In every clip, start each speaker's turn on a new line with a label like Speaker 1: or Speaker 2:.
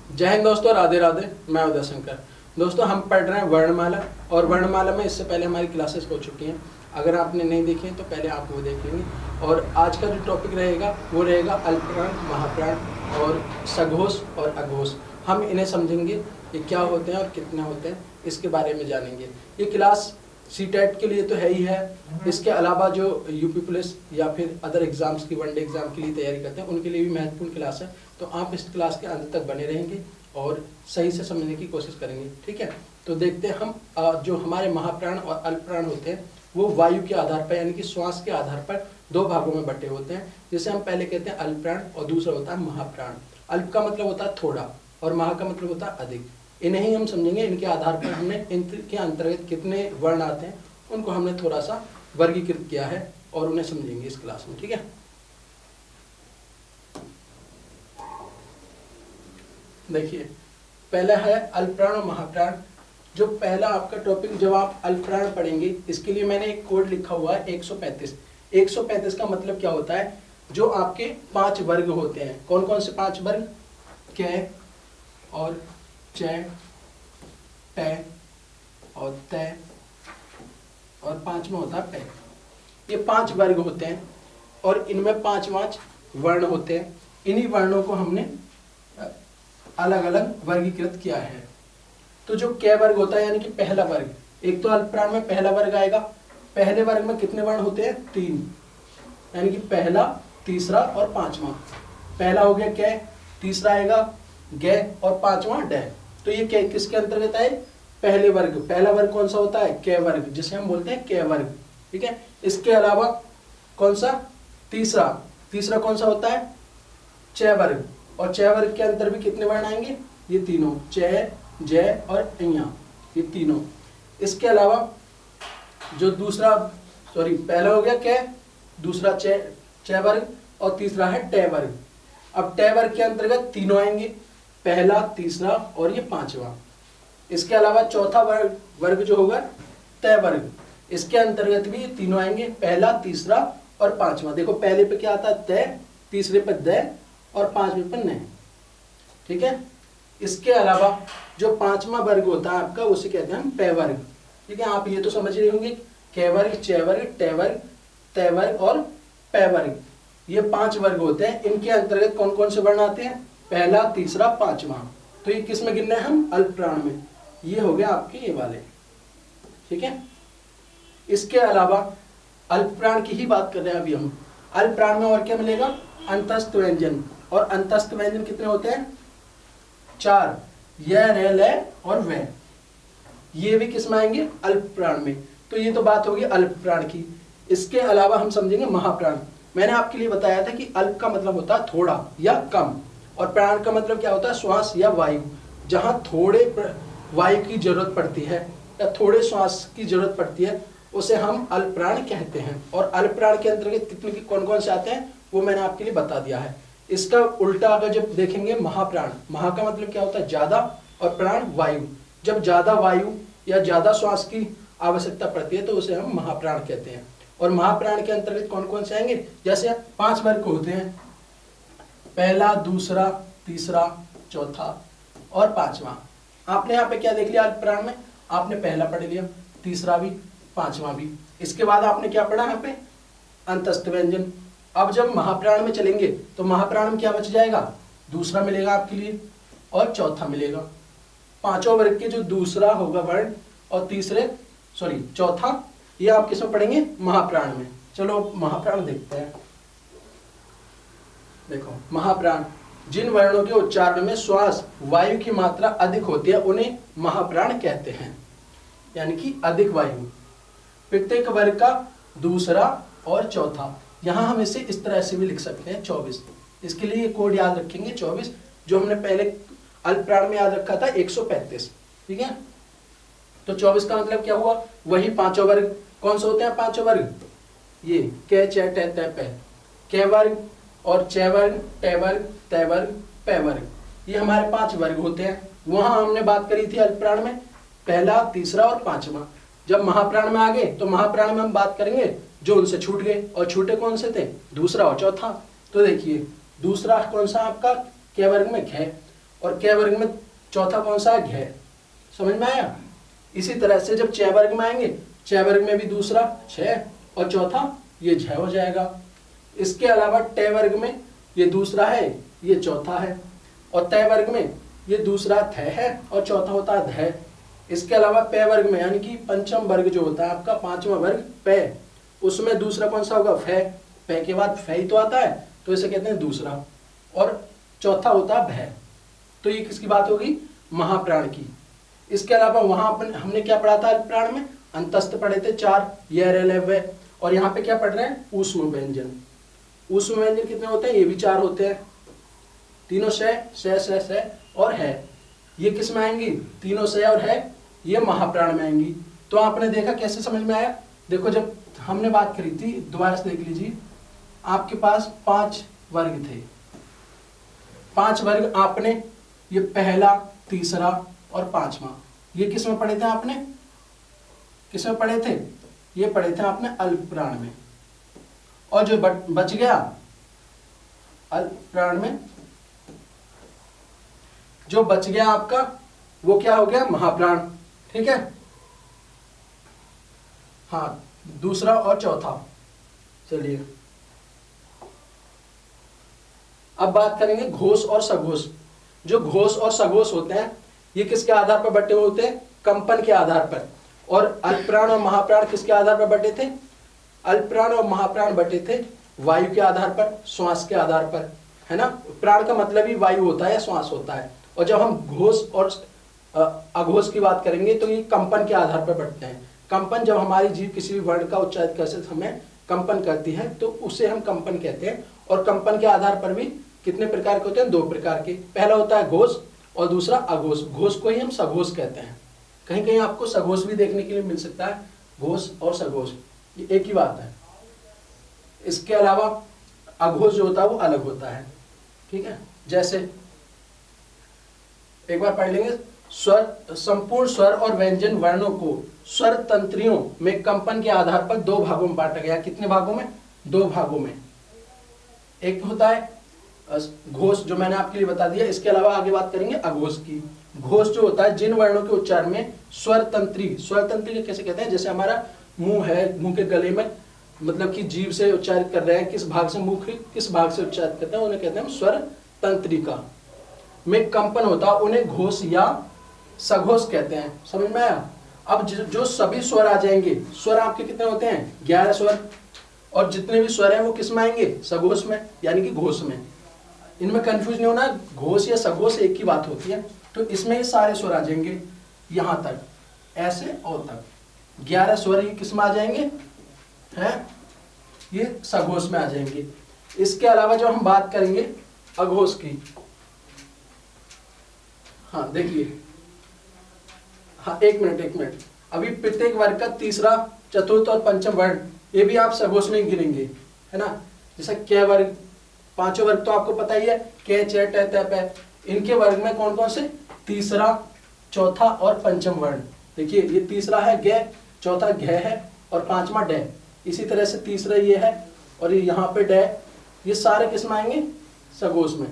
Speaker 1: जय हिंद दोस्तों, राधे राधे। मैं उदय शंकर। दोस्तों, हम पढ़ रहे हैं वर्णमाला, और वर्णमाला में इससे पहले हमारी क्लासेस हो चुकी हैं। अगर आपने नहीं देखी हैं तो पहले आप वो देख लेंगे। और आज का जो टॉपिक रहेगा वो रहेगा अल्पप्राण, महाप्राण और सघोष और अघोष। हम इन्हें समझेंगे, ये क्या होते हैं और कितने होते हैं, इसके बारे में जानेंगे। ये क्लास सीटेट के लिए तो है ही है, इसके अलावा जो यूपी पुलिस या फिर अदर एग्जाम्स की वनडे एग्जाम के लिए तैयारी करते हैं उनके लिए भी महत्वपूर्ण क्लास है। तो आप इस क्लास के अंत तक बने रहेंगे और सही से समझने की कोशिश करेंगे, ठीक है। तो देखते हैं हम जो हमारे महाप्राण और अल्पप्राण होते हैं वो वायु के आधार पर, यानी कि श्वास के आधार पर दो भागों में बटे होते हैं। जिसे हम पहले कहते हैं अल्पप्राण और दूसरा होता है महाप्राण। अल्प का मतलब होता है थोड़ा और महा का मतलब होता है अधिक। इन्हें ही हम समझेंगे। इनके आधार पर हमने इनके अंतर्गत कितने वर्ण आते हैं उनको हमने थोड़ा सा वर्गीकृत किया है और उन्हें समझेंगे इस क्लास में, ठीक है। देखिए, पहला है अल्पप्राण और महाप्राण। जो पहला आपका टॉपिक, जब आप अल्पप्राण पढ़ेंगे, इसके लिए मैंने एक कोड लिखा हुआ है 135। 135 का मतलब क्या होता है? जो आपके 5 वर्ग होते हैं। कौन कौन से 5 वर्ग? कै और चै, टै और तै और 5वां होता है पै। ये 5 वर्ग होते हैं और इनमें 5 वर्ण होते हैं। इन्हीं वर्णों को हमने अलग अलग वर्गीकृत किया है। तो जो कै वर्ग होता है, यानी कि पहला वर्ग, एक तो अल्पप्राण में पहला वर्ग आएगा। पहले वर्ग में कितने वर्ण होते हैं? 3, यानी कि पहला, तीसरा और 5वां। पहला हो गया कै, तीसरा आएगा गै और 5वां डै। तो ये कै किसके अंतर्गत आए? पहले वर्ग। पहला वर्ग कौन सा होता है? कै वर्ग, जिसे हम बोलते हैं कै वर्ग, ठीक है। इसके अलावा कौन सा? तीसरा कौन सा होता है? चै वर्ग। और चै वर्ग के अंतर भी कितने वर्ण आएंगे? ये तीनों, चै, जय और अइया, ये तीनों। इसके अलावा जो पहला हो गया कै, दूसरा चै वर्ग और तीसरा है टै वर्ग। अब टै वर्ग के अंतर्गत तीनों आएंगे, पहला, तीसरा और ये 5वां। इसके अलावा चौथा वर्ग जो होगा तै वर्ग, इसके अंतर्गत भी ये तीनों आएंगे, पहला, तीसरा और 5वां। देखो, पहले पे क्या आता है? तै, तीसरे पे दै और 5वें पर नै, ठीक है। इसके अलावा जो 5वां वर्ग होता है आपका, उसे कहते हैं हम पै वर्ग, ठीक है। आप ये तो समझ रहे होंगे, कै वर्ग, चै वर्ग, टै वर्ग, तै वर्ग और पै वर्ग, ये 5 वर्ग होते हैं। इनके अंतर्गत कौन कौन से वर्ण आते हैं? पहला, तीसरा, 5वां। तो ये किस में गिनना है हम? अल्पप्राण में। ये हो गया आपके ये वाले, ठीक है। इसके अलावा अल्पप्राण की ही बात कर रहे हैं अभी हम। अल्पप्राण में और क्या मिलेगा? अंतस्थ व्यंजन। और अंतस्थ व्यंजन कितने होते हैं? 4, य, रे, ल और व। ये भी किस में आएंगे? अल्पप्राण में। तो ये तो बात होगी अल्पप्राण की। इसके अलावा हम समझेंगे महाप्राण। मैंने आपके लिए बताया था कि अल्प का मतलब होता है थोड़ा या कम, और प्राण का मतलब क्या होता है? श्वास या वायु। जहां थोड़े वायु की जरूरत पड़ती है या थोड़े श्वास की जरूरत पड़ती है, उसे हम अल्पप्राण कहते हैं। और अल्पप्राण के अंतर्गत कितने की कौन कौन से आते हैं वो मैंने आपके लिए बता दिया है। इसका उल्टा अगर जब देखेंगे, महाप्राण, महा का मतलब क्या होता है? ज्यादा, और प्राण वायु। जब ज्यादा वायु या ज्यादा श्वास की आवश्यकता पड़ती है तो उसे हम महाप्राण कहते हैं। और महाप्राण के अंतर्गत कौन कौन से आएंगे? जैसे 5 वर्ग होते हैं, पहला, दूसरा, तीसरा, चौथा और 5वां। आपने यहाँ पे क्या देख लिया? अल्पप्राण में आपने पहला पढ़ लिया, तीसरा भी, 5वां भी। इसके बाद आपने क्या पढ़ा यहाँ पे? अंतस्थ व्यंजन। अब जब महाप्राण में चलेंगे तो महाप्राण में क्या बच जाएगा? दूसरा मिलेगा आपके लिए और चौथा मिलेगा। 5वें वर्ग के जो दूसरा होगा वर्ण और चौथा, ये आप किसमें पढ़ेंगे? महाप्राण में। चलो महाप्राण देखते हैं। देखो, महाप्राण, जिन वर्णों के उच्चारण में श्वास वायु की मात्रा अधिक होती है उन्हें महाप्राण कहते हैं, यानी कि अधिक वायु। प्रत्येक वर्ग का दूसरा और चौथा, यहां हम इसे इस तरह से भी लिख सकते हैं 24। इसके लिए ये कोड याद रखेंगे 24, जो हमने पहले अल्पप्राण में याद रखा था 135, ठीक है। तो 24 का मतलब क्या हुआ? वही 5 वर्ग। कौन से होते हैं 5 वर्ग? ये कै, चै, टै, तै, पै। कै वर्ग और चै वर्ग, टै वर्ग, तै वर्ग, पै वर्ग, ये हमारे 5 वर्ग होते हैं। वहां हमने बात करी थी अल्पप्राण में पहला, तीसरा और 5वां। जब महाप्राण में आ गए तो महाप्राण में हम बात करेंगे जो उनसे छूट गए, और छूटे कौन से थे? दूसरा और चौथा। तो देखिए, दूसरा कौन सा आपका? कै वर्ग में घै, और क वर्ग में चौथा कौन सा है, घ। समझ में आया। इसी तरह से जब च वर्ग में आएंगे, च वर्ग में भी दूसरा 6 और चौथा ये झ हो जाएगा। इसके अलावा ट वर्ग में ये दूसरा है, ये चौथा है, और त वर्ग में ये दूसरा थ है और चौथा होता है ध। इसके अलावा प वर्ग में यानी कि पंचम वर्ग जो होता है आपका, पांचवा वर्ग प, उसमें दूसरा कौन सा होगा, फ। प के बाद फ ही तो आता है, तो इसे कहते हैं दूसरा, और चौथा होता है भ। तो ये किसकी बात होगी, महाप्राण की। इसके अलावा वहां हमने क्या पढ़ा था प्राण में, अंतस्थ पढ़े थे 4, य र ल व, और यहाँ पे क्या पढ़ रहे हैं, ऊष्म व्यंजन। ऊष्म व्यंजन कितने होते हैं, ये भी 4 होते हैं, तीनों स और है। ये किस में आएंगी, तीनों से और है, ये महाप्राण में आएंगी। तो आपने देखा कैसे समझ में आया। देखो जब हमने बात करी थी, दोबारा से देख लीजिए, आपके पास 5 वर्ग थे, 5 वर्ग आपने ये पहला, तीसरा और 5वां, ये किस में पढ़े थे आपने, किस में पढ़े थे, ये पढ़े थे आपने अल्पप्राण में। और जो बच गया अल्पप्राण में, जो बच गया आपका वो क्या हो गया, महाप्राण। ठीक है, हाँ, दूसरा और चौथा। चलिए अब बात करेंगे घोष और सघोष। जो घोष और सघोष होते हैं ये किसके आधार पर बटे होते हैं, कंपन के आधार पर। और अल्पप्राण और महाप्राण किसके आधार पर बटे थे, अल्पप्राण और महाप्राण बटे थे वायु के आधार पर, श्वास के आधार पर, है ना। प्राण का मतलब ही वायु होता है या श्वास होता है। और जब हम घोष और अघोष की बात करेंगे तो ये कंपन के आधार पर बढ़ते हैं। कंपन, जब हमारी जीभ किसी भी वर्ण का उच्चारित करते समय कंपन करती है तो उसे हम कंपन कहते हैं। और कंपन के आधार पर भी कितने प्रकार के होते हैं, 2 प्रकार के। पहला होता है घोष और दूसरा अघोष। घोष को ही हम सघोष कहते हैं। कहीं कहीं आपको सघोष भी देखने के लिए मिल सकता है, घोष और सघोष ये एक ही बात है। इसके अलावा अघोष जो होता है वो अलग होता है। ठीक है, जैसे एक बार पढ़ लेंगे, स्वर, संपूर्ण स्वर और व्यंजन वर्णों को स्वर तंत्रियों में कंपन के आधार पर 2 भागों में बांटा गया। कितने भागों में, 2 भागों में। एक होता है घोष जो मैंने आपके लिए बता दिया। इसके अलावा आगे बात करेंगे अघोष की। घोष जो होता है जिन वर्णों के उच्चारण में स्वर तंत्री, स्वर तंत्री कैसे कहते हैं, जैसे हमारा मुंह है, मुंह के गले में मतलब कि जीभ से उच्चारित कर रहे हैं, किस भाग से, मुख किस भाग से उच्चारित करते हैं, उन्हें कहते हैं स्वर तंत्रिका में कंपन होता है, उन्हें घोष या सघोष कहते हैं। समझ में आया। अब जो सभी स्वर आ जाएंगे, स्वर आपके कितने होते हैं, 11 स्वर, और जितने भी स्वर हैं वो किस में आएंगे, सघोष में यानी कि घोष में। इनमें कंफ्यूज नहीं होना, घोष या सघोष एक ही बात होती है। तो इसमें ये सारे स्वर आ जाएंगे यहां तक, ऐसे और तक 11 स्वर ये किस में आ जाएंगे, हैं, ये सघोष में आ जाएंगे। इसके अलावा जो हम बात करेंगे अघोष की, हाँ देखिए, हाँ एक मिनट, अभी प्रत्येक वर्ग का तीसरा, चतुर्थ और पंचम वर्ण ये भी आप सघोष में गिनेंगे, है ना। जैसे क वर्ग, 5 वर्ग तो आपको पता ही है, क च ट त प। इनके वर्ग में कौन कौन से, तीसरा, चौथा और पंचम वर्ण। देखिए ये तीसरा है ग, चौथा घ है और 5वां ड। इसी तरह से तीसरा ये है और ये यहाँ पे ड। ये सारे किस में आएंगे, सघोष में।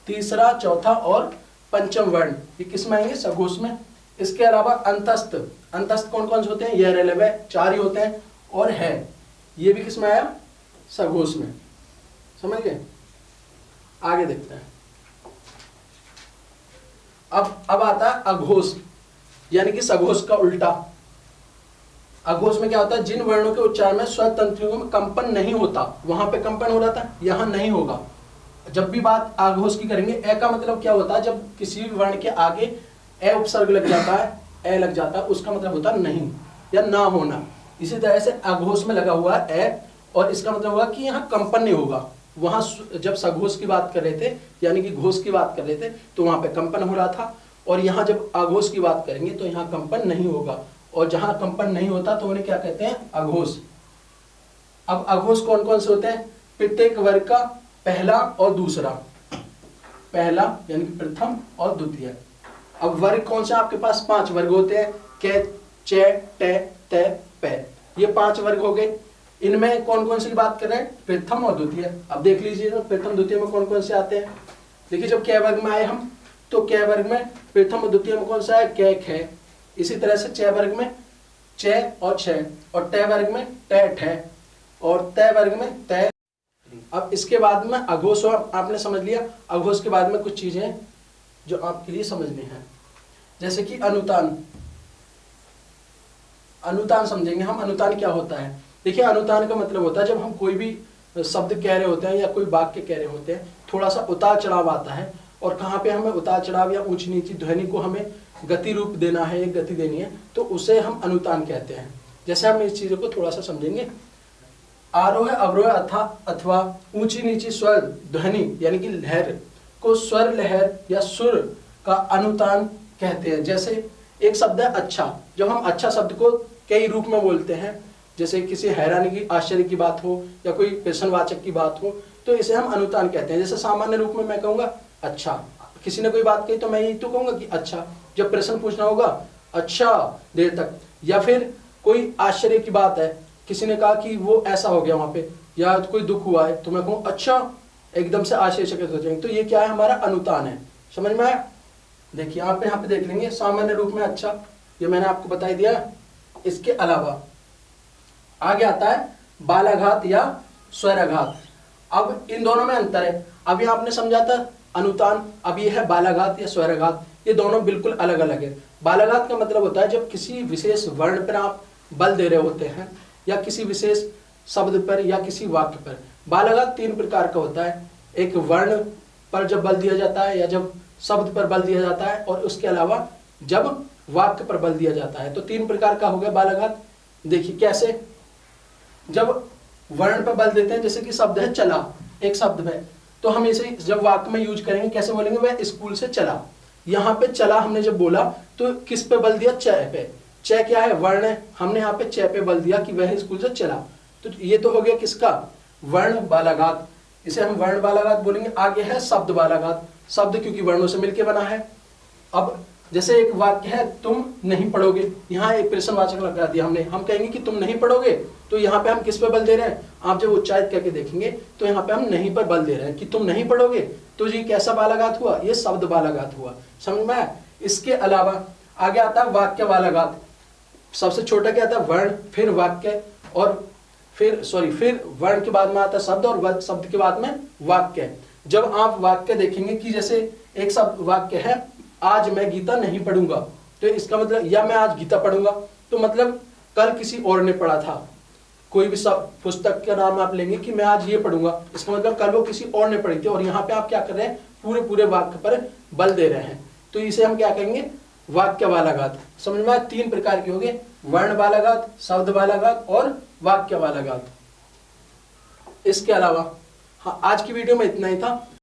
Speaker 1: तीसरा, चौथा और पंचम वर्ण ये किस में आएंगे, सघोष में। इसके अलावा अंतस्थ, अंतस्थ कौन कौन से होते हैं, ये रेलवे 4 ही होते हैं, और है ये भी किस में आया, सघोष में। समझ गए। आगे देखते हैं। अब आता है अघोष, यानी कि सघोष का उल्टा। अघोष में क्या होता है, जिन वर्णों के उच्चारण में स्वर तंत्रियों में कंपन नहीं होता, वहां पे कंपन हो रहा था, यहां नहीं होगा। जब भी बात अघोष की करेंगे, ए का मतलब क्या होता है, जब किसी भी वर्ण के आगे ए उपसर्ग लग जाता है, ए लग जाता है, उसका मतलब होता है नहीं या ना होना। इसी तरह से अघोष में लगा हुआ है ए, और इसका मतलब होगा कि यहाँ कंपन नहीं होगा। वहां जब सघोष की बात कर रहे थे यानी कि घोष की बात कर रहे थे तो वहां पे कंपन हो रहा था, और यहाँ जब अघोष की बात करेंगे तो यहाँ कंपन नहीं होगा। और जहां कंपन नहीं होता तो उन्हें क्या कहते हैं, अघोष। अब अघोष कौन कौन से होते हैं, प्रत्येक वर्ग का पहला और दूसरा, पहला यानी कि प्रथम और द्वितीय। अब वर्ग कौन सा, आपके पास 5 वर्ग होते हैं, क च ट त प, ये 5 वर्ग हो गए। इनमें कौन कौन सी बात कर रहे हैं, प्रथम और द्वितीय। अब देख लीजिए प्रथम द्वितीय में कौन कौन से आते हैं। देखिए जब क वर्ग में आए हम तो क वर्ग में प्रथम द्वितीय में कौन सा है, क ख। इसी तरह से च वर्ग में च और छ, और ट वर्ग में ट ठ, और त वर्ग में त। अब इसके बाद में अघोष आपने समझ लिया। अघोष के बाद में कुछ चीजें जो आपके लिए समझनी है, जैसे कि अनुतान। अनुतान समझेंगे हम। अनुतान क्या होता है? देखिए, अनुतान का मतलब होता है जब हम कोई भी शब्द कह रहे होते हैं या कोई वाक्य कह रहे होते हैं, थोड़ा सा उतार चढ़ाव आता है, और कहाँ पे हमें उतार चढ़ाव या ऊंच नीची ध्वनि को हमें गति रूप देना है, एक गति देनी है, तो उसे हम अनुतान कहते हैं। जैसे हम इस चीजों को थोड़ा सा समझेंगे। आरोह अवरोह अथवा ऊंची नीची स्वर ध्वनि यानी कि लहर को स्वर लहर या सुर का अनुतान कहते हैं। जैसे एक शब्द है अच्छा, जब हम अच्छा शब्द को कई रूप में बोलते हैं, जैसे किसी हैरानी की आश्चर्य की बात हो या कोई प्रश्नवाचक की बात हो, तो इसे हम अनुतान कहते हैं। जैसे सामान्य रूप में मैं कहूंगा अच्छा, किसी ने कोई बात कही तो मैं यही तो कहूंगा कि अच्छा। जब प्रश्न पूछना होगा अच्छा देर तक, या फिर कोई आश्चर्य की बात है, किसी ने कहा कि वो ऐसा हो गया वहां पे, या कोई दुख हुआ है, तो मैं कहूँ अच्छा, एकदम से आश्चर्यचकित हो जाएंगे। तो ये क्या है, हमारा अनुतान है। समझ में आया? देखिए आप यहाँ पे देख लेंगे सामान्य रूप में अच्छा, ये मैंने आपको बता ही दिया। इसके अलावा आगे आता है बालाघात या स्वराघात। अब इन दोनों में अंतर है। अभी आपने समझा था अनुतान, अब ये है बालाघात या स्वराघात। ये दोनों बिल्कुल अलग अलग है। बालाघात का मतलब होता है जब किसी विशेष वर्ण पर आप बल दे रहे होते हैं, या किसी विशेष शब्द पर या किसी वाक्य पर। बालाघात 3 प्रकार का होता है। एक वर्ण पर जब बल दिया जाता है, या जब शब्द पर बल दिया जाता है, और उसके अलावा जब वाक्य पर बल दिया जाता है। तो 3 प्रकार का हो गया बालाघात। देखिए कैसे, जब वर्ण पर बल देते हैं, जैसे कि शब्द है चला, एक शब्द में, तो हम इसे जब वाक्य में यूज करेंगे कैसे बोलेंगे, वह स्कूल से चला। यहाँ पे चला हमने जब बोला तो किस पे बल दिया, च पे। च क्या है, वर्ण है, हमने यहाँ पे च पे बल दिया कि वह स्कूल से चला। तो ये तो हो गया किसका, वर्ण बालाघात। इसे हम वर्ण बालाघात बोलेंगे। आगे है शब्द बालाघात। शब्द क्योंकि वर्णों से मिलकर बना है। अब जैसे एक वाक्य है तुम नहीं पढ़ोगे, यहाँ एक प्रश्नवाचक लगा दिया हमने, हम कहेंगे कि तुम नहीं पढ़ोगे, तो यहाँ पे हम किस पे बल दे रहे हैं, आप जब उच्चारित करके देखेंगे तो यहाँ पे हम नहीं पर बल दे रहे हैं कि तुम नहीं पढ़ोगे। तो ये कैसा बालाघात हुआ, ये शब्द बालाघात हुआ। समझ में आया? इसके अलावा आगे आता है वाक्य बालाघात। सबसे छोटा क्या आता है, वर्ण, फिर वाक्य, और फिर वर्ण के बाद में आता है शब्द, और शब्द के बाद में वाक्य। जब आप वाक्य देखेंगे कि जैसे एक शब्द वाक्य है, आज मैं गीता नहीं पढ़ूंगा, तो इसका मतलब, या मैं आज गीता पढ़ूंगा, तो मतलब कल किसी और ने पढ़ा था। कोई भी सब पुस्तक का नाम आप लेंगे कि मैं आज ये पढ़ूंगा, इसका मतलब कल वो किसी और ने पढ़ी थी, और यहाँ पे आप क्या कर रहे हैं, पूरे वाक्य पर बल दे रहे हैं। तो इसे हम क्या कहेंगे, वाक्य बालाघात। समझ में? 3 प्रकार के हो गए, वर्ण बालाघात, शब्द बालाघात और वाक्य बालाघात। इसके अलावा हाँ, आज की वीडियो में इतना ही था।